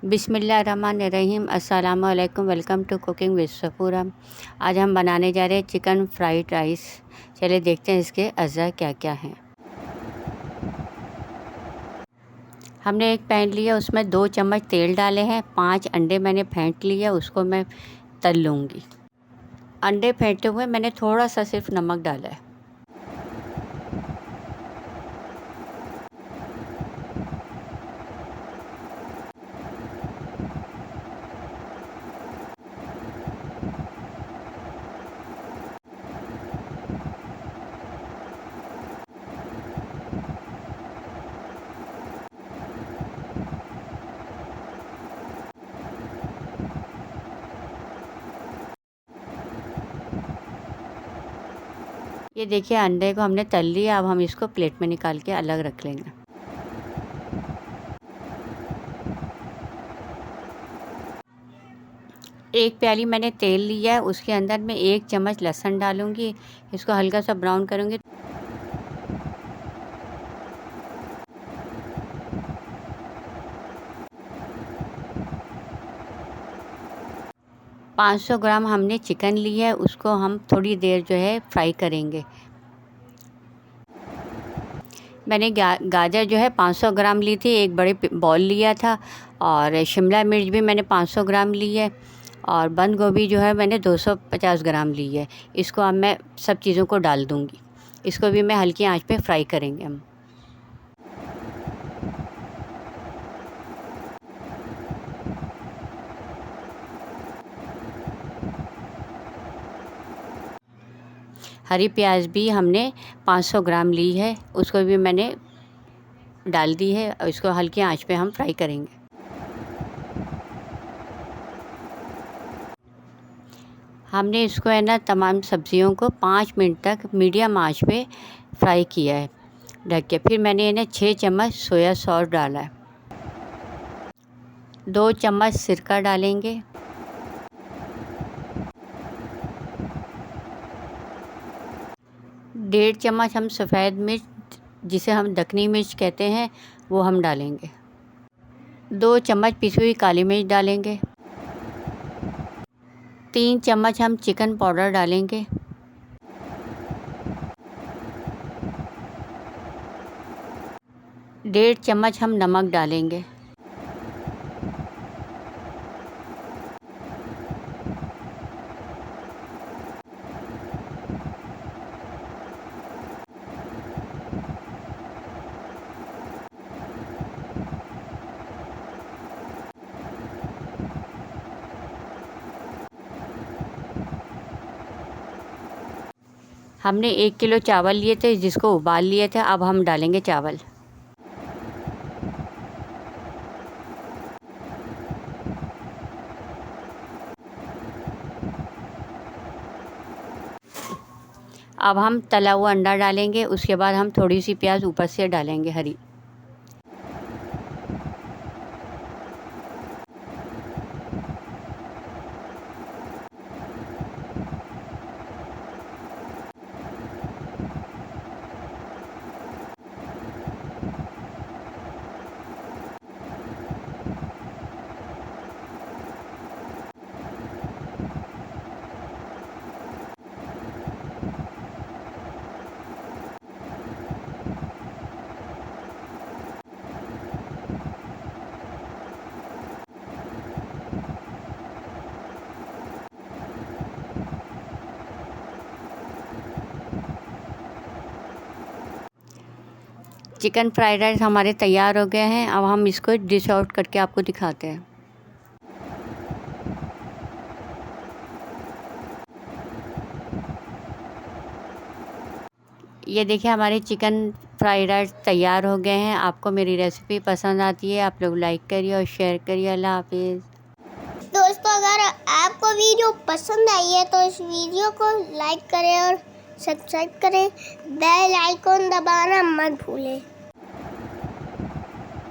बिस्मिल्लाहिर्रहमानिर्रहीम। अस्सलाम वालेकुम। Welcome to cooking with Safoora. आज हम बनाने जा रहे हैं चिकन फ्राइड राइस। चलिए देखते हैं इसके अज़ा क्या क्या हैं। हमने एक पैन लिया, उसमें 2 चम्मच तेल डाले हैं। 5 अंडे मैंने फेंट लिए, उसको मैं तल लूँगी। अंडे फेंटे हुए मैंने थोड़ा सा सिर्फ नमक डाला है। ये देखिए अंडे को हमने तल लिया। अब हम इसको प्लेट में निकाल के अलग रख लेंगे। एक प्याली मैंने तेल लिया है, उसके अंदर मैं 1 चम्मच लहसुन डालूंगी। इसको हल्का सा ब्राउन करूंगी। 500 ग्राम हमने चिकन लिया है, उसको हम थोड़ी देर जो है फ्राई करेंगे। मैंने गाजर जो है 500 ग्राम ली थी, एक बड़े बॉल लिया था। और शिमला मिर्च भी मैंने 500 ग्राम ली है। और बंद गोभी जो है मैंने 250 ग्राम ली है। इसको अब मैं सब चीज़ों को डाल दूँगी। इसको भी मैं हल्की आंच पे फ्राई करेंगे हम। हरी प्याज भी हमने 500 ग्राम ली है, उसको भी मैंने डाल दी है। और इसको हल्की आंच पे हम फ्राई करेंगे। हमने इसको है ना तमाम सब्जियों को 5 मिनट तक मीडियम आंच पे फ्राई किया है ढक के। फिर मैंने इन्हें 6 चम्मच सोया सॉस डाला है। 2 चम्मच सिरका डालेंगे। 1.5 चम्मच हम सफ़ेद मिर्च, जिसे हम दखनी मिर्च कहते हैं, वो हम डालेंगे। 2 चम्मच पिसी हुई काली मिर्च डालेंगे। 3 चम्मच हम चिकन पाउडर डालेंगे। 1.5 चम्मच हम नमक डालेंगे। हमने 1 किलो चावल लिए थे, जिसको उबाल लिए थे। अब हम डालेंगे चावल। अब हम तला हुआ अंडा डालेंगे। उसके बाद हम थोड़ी सी प्याज ऊपर से डालेंगे हरी। चिकन फ्राइड राइस हमारे तैयार हो गए हैं। अब हम इसको डिश आउट करके आपको दिखाते हैं। ये देखिए हमारे चिकन फ्राइड राइस तैयार हो गए हैं। आपको मेरी रेसिपी पसंद आती है, आप लोग लाइक करिए और शेयर करिए। अल्लाह हाफिज़। दोस्तों, अगर आपको वीडियो पसंद आई है तो इस वीडियो को लाइक करें और सब्सक्राइब करें। बेल आइकॉन दबाना मत भूलें।